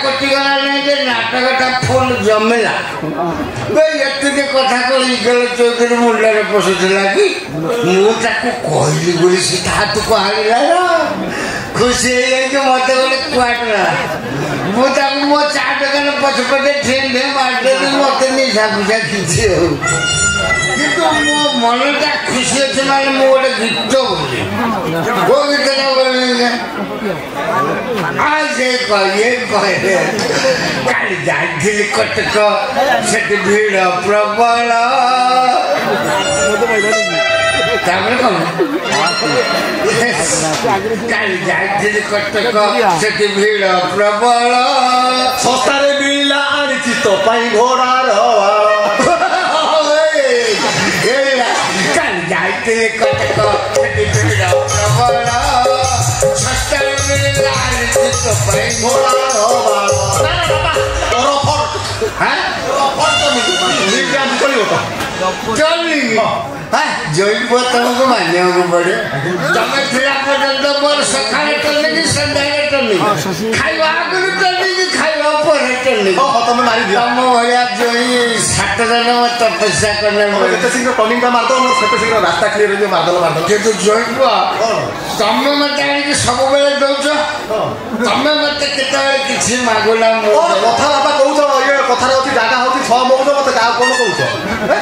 कटिगला नहीं जे नाटकटा फुल जमेला ये कथा कह इगल चौधरी मुंडे पशुला कि मुझे कहली बोली सी हाथ को हाड़ा खुशी मत गले क्वाटरा मुझे मो चा दुकान पछपटे ठेन ठे मारदे मत निशा फुसा खींची किंतु मो मनटा खुशी अच्छे माने मो गोटे गीत बोली वो गीतटा बोले आज ये कहे काली जाइली कटक से भीड़ प्रबल काली जाइली कटक से भीड़ प्रबल सस्तारे मिला आनी तो घोड़ार काली जाइली कटक से भीड़ प्रबल सस्तारे मिला आनी तो घोड़ार जैब तुमको मानने को पड़े तुम्हें फिरा पर्यंत मोर सकाल टलने की संध्या टलने खाइबा आगुरी टलने की खाइबा पर टलने तुम मारी दिया तुम भैया जो ही 7 दिन में तपस्या करने में इतने शीघ्र टर्निंग का मार दो और इतने शीघ्र रास्ता क्लियर हो मार दो किंतु जैब तुम मत आनी सब बेले दौच तुम मत केतबेले किछि मागुला कथा बापा कहूछ ये कथार अछि जागा होछि 6 मौज मत का कोन कहूछ ए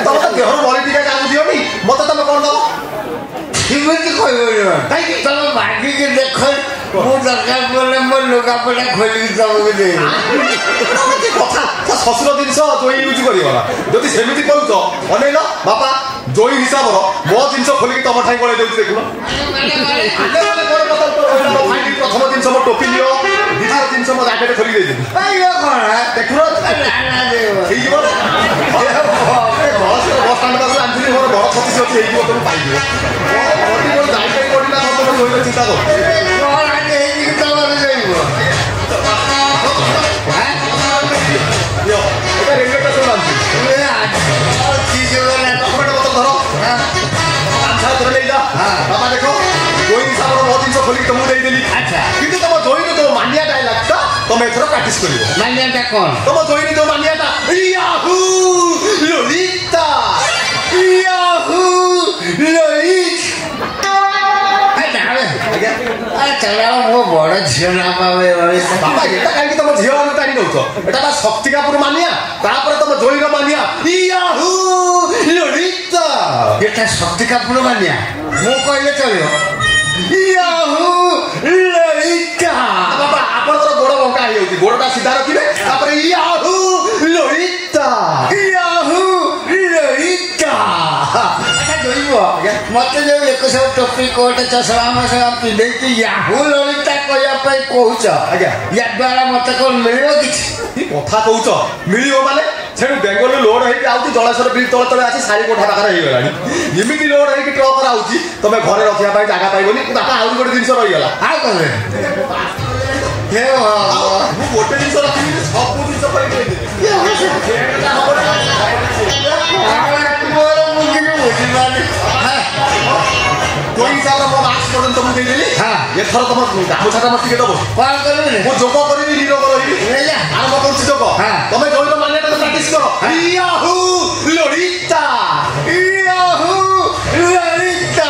तुम तो देहर बळी टिका काम दियोनी मत तुम कोन दो किमति कहबो भाई तुम भागी के देखो मु दरकार पड़े मो लुगा पड़ा खोली तुमको दे कथा शशुर जिनस जोई यूज करिवला जदि सेमिति कहूछ अनेलो बापा जोई हिसाब रो मो जिनस खोली तुम ठाई गळे देउछ देखुनो प्रथम जिनस मो टोपी लियो द्वितीय जिनस मो जैकेट खोली दे देबी ये कोन देखुनो लाना देव ठीक बो बस स्टैंड का आंचली मोर बड़ छत्तीस अछि एई तुम पाइ दियो मोटी मोर जैकेट कोडिना तुम जोई चिंता करो कोन आजे एई कि तुम जाइबो यो एटा रेलवे स्टेशन आंची ए आज चीज वाला टमाटो बोतल धरो आंछा धरे ले जा बाबा देखो जोई हिसाब रो बहुत जिनस खोली तुम दे देली अच्छा किंतु तुम जोई तो मानिया डाय लागता तुम एथरो प्रैक्टिस करिवो मान्यता कोन तुम जोई तो मानियाटा याहू लोलिता याहू लोलित चला मो बड़ झील ना पावे बाबा एटा काई तुम झील न तानी नउछ एटा बा शक्तिकापुर मानिया तापर तुम जोई रो मानिया याहू लोलिता एटा शक्तिकापुर मानिया मो कहले चलियो याहू लोलिता बाबा आपण तो गोड़ बंका हे होती गोड़टा सीधा रखिबे तापर याहू लोलिता याहू लोलिता अच्छा जोइबो मते जो 100 टोपी कोट चश्मा मसा पिंधे कि याहू लोलिता कहया पई कहूछ आज्ञा या द्वारा मते कोन मिलियो किछ कथा कहूछ मिलियो माने सेनु बेंगल लोड हे आउती जलाशय बिल तळे तळे आसी सारी कोठा पाखर हे गलानी एमिति लोड हे कि ट्रक आउती तमे घरे रखिया पाई जागा पाइबोनी बापा आउर गोटे जिंस रहि गला आ कहले हे मु गोटे जिंस रखिबी सब जिंस पाई दे मोर मुगिन बुझिबानी कोई हिसाब रो मार्क्स पडन तुम दे देली हां एथर तुम गामुछाटा मत के दबो कोन करबे मु जोको करबी नीरो करबी लेला आरंभ करछि जोको तमे जोई तो मानियाटा प्रैक्टिस करो याहू लोलिता याहू लोलिता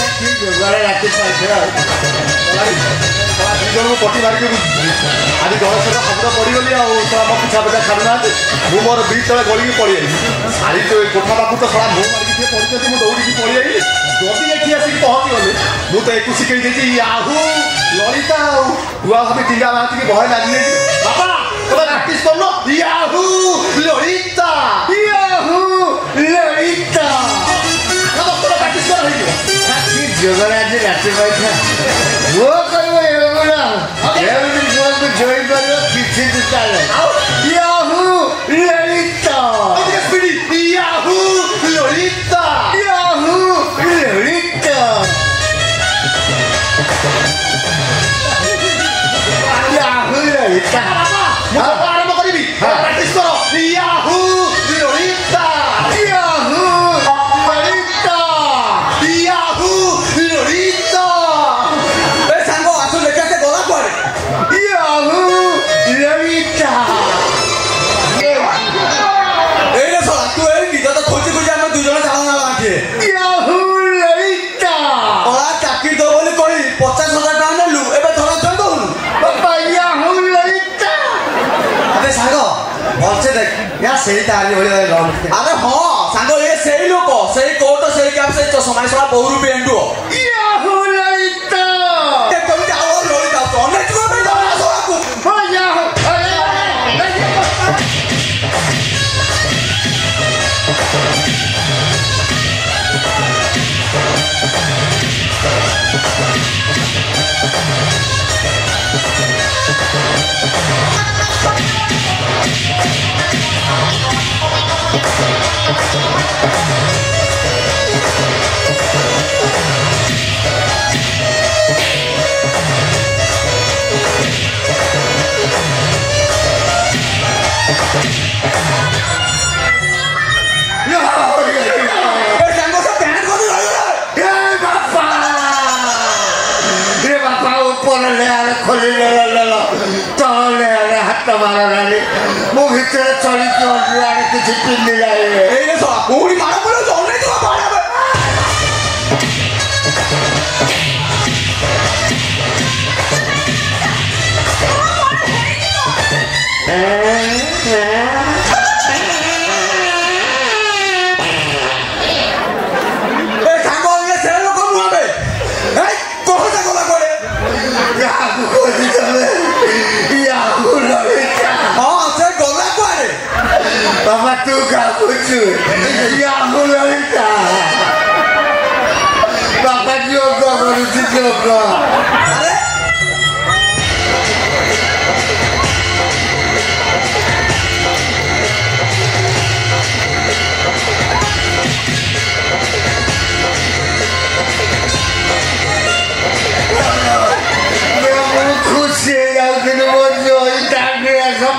सच्ची जोगरे राती पाछरा को पटी मार के आज जलसर खबर पड़गली आम पिछा पिछा छाड़ू ना मु मोर ब्रिज तले गलिकी पड़ी आई सारी तो कोठा पाखु तो सड़ा मुँह मारिकी पड़ी मुझे दौड़ी पड़ी आई जदि ये आसिक पहुँची गली मुझे एक शिखई देती याहू ललिता हुआ भाभी टींगा मारती भय लगी बाबा तुम प्रैक्टिस कर याहू ललिता याहू ललिता प्रैक्टिस कर जोगराज राति बैठा वो कहो जोई कर किसी चले याहू ललिता याहू ललिता याहू ललिता याहू ललिता आरंभ करी प्रैक्टिस करो याहू ललिता याहू ललिता याहू ललिता ए सांगो आसु लेका से गला पड़े याहू ସେଇ ତାରି ଭଳିଆ ଆରେ ହଁ ସାଙ୍ଗ ଏ ସେଇ ଲୋକ ସେଇ କୋଟ ସେଇ କ୍ୟାପ ସେଇ ଚଷମା ଶଳା ବହୁରୁ ବି ଏଣ୍ଡୁଅ କେମିତି ଆଉ ଲଳିତା ଅନେକ ହାତ ମାରଣାରେ ମୁଁ ଭିତରେ ଚଳିକି ଅଣ୍ଡୁଆରେ କିଛି ପିନ୍ଧି ଯାଏ କୋଉଠି ମାର ପଡିବ ଅନେକ Bapak tuh gak lucu. Ya aku Lolita. Bapak juga lucu juga.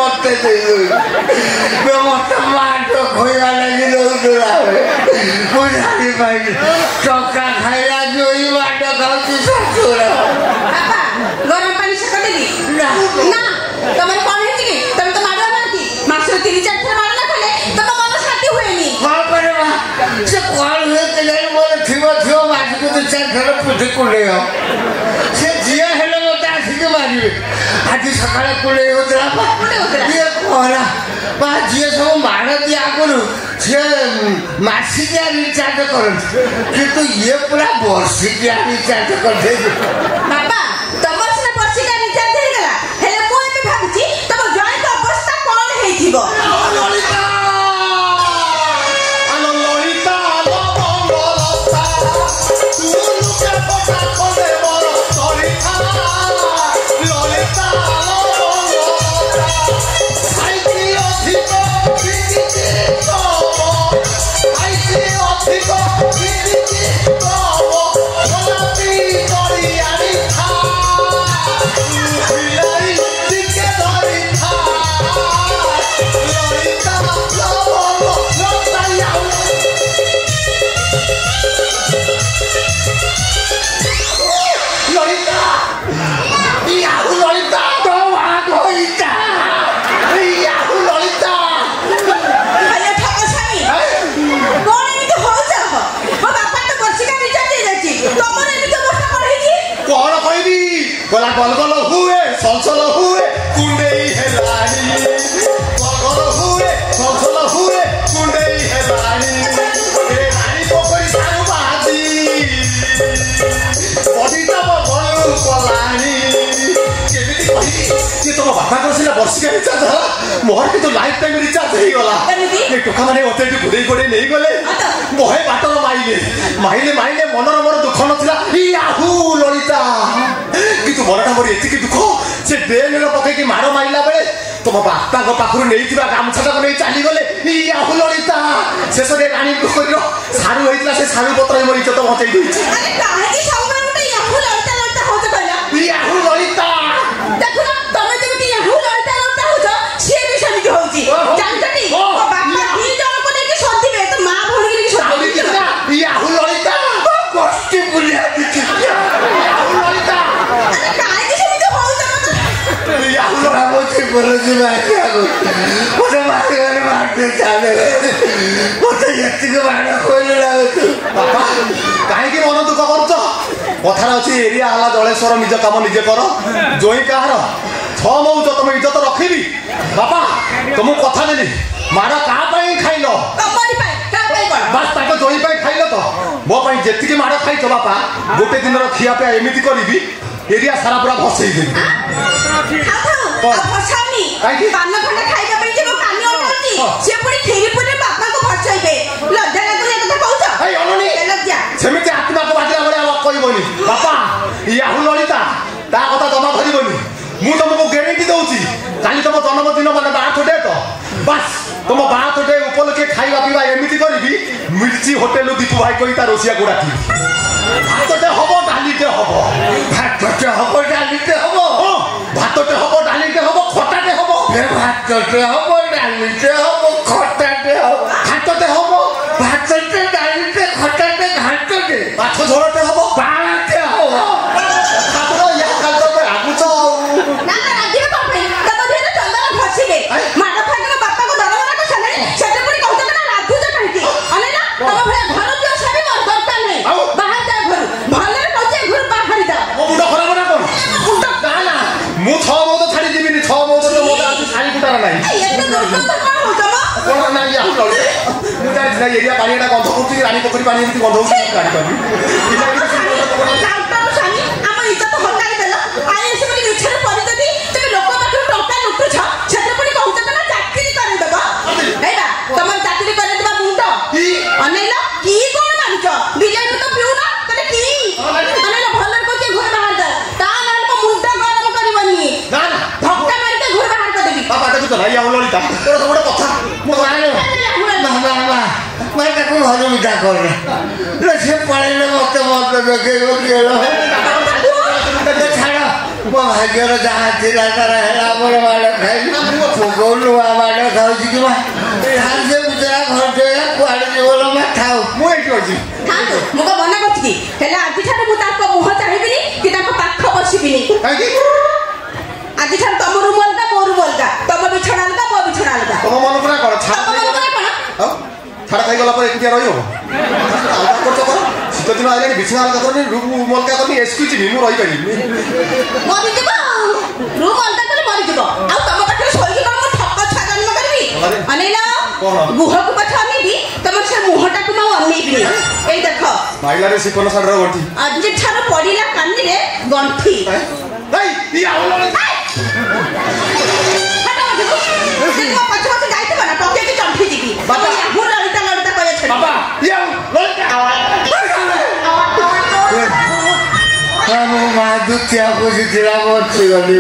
Mate dulu, mate mantu khoya lagi dulu lah. Mujari baik, coka khaya joi mantu kau susah lah. Apa? Goreng pani sekali ni? Nah, nah, kamu kau ni sih, kamu tu malu nanti. Maksud tiri cakap malu nak kale, kamu malu hati huए ni. Kau pada mah, sekolah huए kalau mana tiba-tiba masuk tu cakap putih kuliah. Dia hello mata asik maju. Adi sekali kuliah itu apa? Dia kuala. Pak dia semua mana dia aku dia masihnya recharge koran. Kita ia pula borsnya recharge koran. Bapak, kamu sudah borsnya recharge ହେଇଗଲା। ହେଲେ ମୁଁ ଏବେ ଭାବୁଛି ତମ ଜୟଙ୍କ ଅବସ୍ଥା କଣ ହେଇଥିବ। Lolita! Lolita, Lolita, tu nunca podrás poder Lolita, Lolita, ay Dios chico, chiquitito, ay Dios chico, chiquitito, hola Victorianita, Hilary, chique Lolita, Lolita, Lolita, Lolita, Yahoo Lolita, Toma Lolita! Yahoo Lolita. ଆରେ ଠକ ସ୍ୱାମୀ କଣ ଏମିତି ହଉଛ ମୋ ବାପା ତ ବର୍ଷିକା recharge ହେଇଯାଇଛି ତମର ଏମିତି ଅବସ୍ଥା କଣ ହେଇଛି କଣ କହିବି ଗଲା ଗଲଗଲ ହୁଏ ସଲସଲ ହୁଏ କୁଣ୍ଡେଇ ହେଲାଣି ଗଲଗଲ ହୁଏ ସଲସଲ ହୁଏ କୁଣ୍ଡେଇ ହେଲାଣି ଏ ରାଣୀ ପୋଖରୀ ସାରୁ ବାହାରି ବଢିତବ ଗଲୁ କଲାଣି କେମିତି କହିବି ଯେ ତମ ବାପାଙ୍କର ସିନା ବର୍ଷିକା ରିଚାର୍ଜ ହେଲା ମୋର କିନ୍ତୁ ଲାଇଫ ଟାଇମ ରିଚାର୍ଜ ହେଇଗଲା କେମିତି? ଏ ଟୋକା ମାନେ ମତେ ଏଠି ଘୁରେଇ ଘୁରେଇ ନେଇଗଲେ ବହେ ବାଟର ମାଇଲେ ମନର ମୋର ଦୁଃଖ ନଥିଲା ୟାହୁ ଲଳିତା କିନ୍ତୁ ମନଟା ମୋର ଏତିକି ଦୁଃଖ ସେ ଡ୍ରେନରେ ପକେଇକି ମାଡ଼ ମାରିଲା ବେଳେ ତମ ବାପାଙ୍କ ପାଖରୁ ନେଇଥିବା ଗାମୁଛାଟାକୁ ନେଇ ଚାଲିଗଲେ ୟାହୁ ଲଳିତା ଶେଷରେ ରାଣୀ ପୋଖରୀର ସାରୁ ହେଇଥିଲା ସେ ସାରୁ ପତ୍ର ମୋର ଇଜ୍ଜତ ବଞ୍ଚେଇ ଦେଇଛି ଆରେ କାହିଁକି ସବୁବେଳେ ଗୋଟେ ୟାହୁ ଲଳିତା ଲଳିତା ହଉଛ କହିଲ ୟାହୁ ଲଳିତା ଦେଖୁନ ତମେ ଯେମିତି ୟାହୁ ଲଳିତା ଲଳିତା ହଉଛ ସିଏ ବି ସେମିତି ହଉଛି ଜାଣିଛଟି ମୋ ବାପା ଦି ଜଣଙ୍କୁ ନେଇକି ଶୋଧିବେ ତ ମା ଭଉଣୀକି ନେଇକି ଶୋଧିବେ ୟାହୁ ଲଳିତା କଷ୍ଟି ବୁଲିଆ ୟାହୁ ଲଳିତା ଆରେ କାହିଁକି ସେମିତି ହଉଛ ୟାହୁ ଭାବୁଛି ବୋଲୁଛି ମାରିବାକୁ ମୋତେ ମାରିବାରେ ମାରିତେ ଚାଲେ ମୋତେ ଏତିକି ମାଡ଼ କହିଲେ ଲାଗୁଛୁ ବାପା କାହିଁକି ମନ ଦୁଃଖ କରୁଛ କଥାରେ ଅଛି ଏରିଆ ହେଲା ଜଳେଶ୍ୱର ନିଜ କାମ ନିଜେ କର ଜୋଇଁ କାହାର ଛଅ ମଉଜ ତମ ଇଜ୍ଜତ ରଖିବି ବାପା ତମକୁ କଥା ଦେଲି माड़ का खाइल ତମରି ପାଇଁ ତା ପାଇଁ କଣ बस ताको जोई खाइल तो मो जी माड़ खाई बापा गोटे दिन खिया पिया एमती करी एरिया सारा पूरा भसई देवी ଭସାଉନି ପାନ ଖଣ୍ଡେ ଖାଇବା ପାଇଁ ଯେ ମୋ କାନି ଅଟାଉଛି ସେ ପୁଣି କ୍ଷୀରି ପୁଣି ବାପାଙ୍କୁ ଭସାଇବେ ଲଜ୍ଜା ଲାଗୁନି ଏ କଥା କହୁଛ ଏଇ ଅନନି ଲଜ୍ଜା ସେମିତି ଆତ୍ମାକୁ ବାଜିଲା ଭଳିଆ କହିବନି ବାପା ୟାହୁ ଲଳିତା ତା କଥା ଜମା ଧରିବନି ମୁଁ ତମକୁ ଗ୍ୟାରେଣ୍ଟି ଦଉଛି କାଲି ତମ ଜନ୍ମଦିନ ମାନେ ବାର୍ଥ ଡେଟ୍ ବାସ୍ ତମ ବାର୍ଥ ଡେ ଉପଲକ୍ଷେ ଖାଇବା ପିଇବା ଏମିତି କରିବି ମିର୍ଚି ହୋଟେଲରୁ ଦୀପୁ ଭାଇ କହି ତା ରୋଷିଆକୁ ଡାକିବି ଭାତଟେ ହବ ଡାଲିଟେ ହବ ଭାତଟେ ହବ ଡାଲିଟେ ହବ ଭାତଟେ ହବ ଡାଲିଟେ ହବ ଖଟାଟେ ହବ ଭାତଟେ ହବ ଡାଲିଟେ ହବ ଖଟାଟେ ହବ ଘାଟଟେ ହବ ଭାତଟେ ଡାଲିଟେ ଖଟାଟେ ଘାଟଟେ ମାଛ ଝୋଳଟେ ହବ ବାଳଟେ ହବ ଆଗୁଛ ନା ନା ରାଜିବ କଣ ପାଇଁ ତମ ଦେହରେ ଚନ୍ଦନ ଘଷିଲେ ମାଡ଼ ଖାଇକି ବାପାକୁ ଦରମରା କରିସାରିଲେଣି ସେଠି ପୁଣି କହୁଛ ନା ରାଧୁଛ କାହିଁକି ଅନେଇଲା ତମ ଭଳିଆ ଘର ଦିଅ ସାରି ମୋର ଦରକାର ନାହିଁ ବାହାରି ଯା ଘରୁ ଭଲରେ କହୁଛି ଘରୁ ବାହାରି ଯା ମୋ ମୁଣ୍ଡ ଖରାପ ନା କଣ ମୁଣ୍ଡ ନା ମୁଁ 6 ମୌଦ ଛାଡି ଯିବିନି 6 ମୌଦ ତ ମୋତେ ଆଜି ଛାଡି କୁଟାର ନାହିଁ ଏତେ ଦୁର୍ଗନ୍ଧ କଣ ହଉଛ ମ କଣ ନାହିଁ ଆଉ ଲଳି ମୁଁ ଜାଣିଛି ନା ଏରିଆ ପାଣିଟା ଗନ୍ଧ କରୁଛି ରାଣୀ ପୋଖରୀ ପାଣି ଏମିତି ଗନ୍ଧ ହଉଛି ଜାଣିପାରିବି ଆମ ଇଜ୍ଜତ ହଟାଇ ଦେଲ ଆଇଏସ୍ ବୋଲି ମିଛରେ ପରିଚୟ তুমি লোক ପାଖରୁ ଟଙ୍କା ଲୁଟୁଛ ସେଥିରେ ପୁଣି କହୁଛ ନା ଚାକିରି କରିଦେବ ଏଇଟା ତମର ଚାକିରି କରିଦେବା ମୁଣ୍ଡ ଅନେଇଲ କି କଣ ମାନୁଛ ବିଜେପି ତ ପିଉନ ତାହେଲେ କି ଅନେଇଲ ଭଲରେ କହୁଛି ଘର ବାହାର ଦେ ତା ନହେଲେ ମୋ ମୁଣ୍ଡ ଗରମ କରିବନି ନା ନା ଧକ୍କା ମାରିକି ଘର ବାହାର କରିଦେବି ବାପା ଦେଖୁଛ ନା ଇଆ ଲଳିତା ତୋର ତ ଗୋଟେ କଥା ମୁଁ ତାକୁ ଘର ବିଦା କରେ ସେ ପଳେଇଲେ ମତେ ମତ ଦେଖେଇବ ଖେଳ ଛାଡ଼ ମୋ ଭାଗ୍ୟର ଯାହା ଥିଲା ତାର ହେଲା ମୋର ମାଡ଼ ଖାଇଲି କୋଉ ନୂଆ ମାଡ଼ ଖାଉଛି କି ମା ସେ ବୁଝା ଘର କୁଆଡ଼େ ଯିବ ମା ଥାଉ ମୁଁ ଏଇଠି ଅଛି ଥାନ୍ତୁ ମୁଁ କଣ ମନା କରୁଛି କି ହେଲେ ଆଜିଠାରୁ ମୁଁ ତାଙ୍କ ମୁହଁ ଚାହିଁବିନି କି ତାଙ୍କ ପାଖ ବସିବିନି କାହିଁକି ଆଜିଠାରୁ ତମ ରୁମ ଅଲଗା ମୋ ରୁମ ଅଲଗା ତମ ବିଛଣା ଅଲଗା ମୋ ବିଛଣା ଅଲଗା ତମ ମନ ପୁରା କଣ ତମ ମନକୁ କଣ ଛାଡ଼ ଖାଇଗଲା ପରେ ଏକୁଟିଆ ରହିବ ଅଲଗା କରୁଛ କର ଶୀତ ଦିନ ଆଇଲାଣି ବିଛଣା ଅଲଗା କରନି ରୁମ୍ ଅଲଗା କରନି ଏସ୍କୁ ଯିବି ମୁଁ ରହିପାରିବି ମରିଯିବ ରୁମ ଅଲଗା କରି ମରିଯିବ ଆଉ ତମ ପାଖରେ ଶୋଇକି କଣ ମୁଁ ଠକ ଛୁଆ ଜନ୍ମ କରିବି ଅନେଇଲ ଗୁହକୁ ପଛ ଅନେଇବି ତମର ସେ ମୁହଁଟାକୁ ମୁଁ ଅନେଇବିନି ଏଇ ଦେଖ ମାଇଲାରେ ଶିପନ ଶାଢ଼ୀର ଗଣ୍ଠି ଆଜିଠାରୁ ପଡ଼ିଲା କାନିରେ ଗଣ୍ଠି ପଛ ପଛ ଯାଇଥିବ ନା ପକେଇକି ଚମ୍ପି ଯିବି ମୁଁ ଲଳିତା ଲଳିତା କହିବା ବାପା ମୁଁ ମା ଦୁତିଆ ବୁଝିଥିଲା ବଞ୍ଚି ଗଲି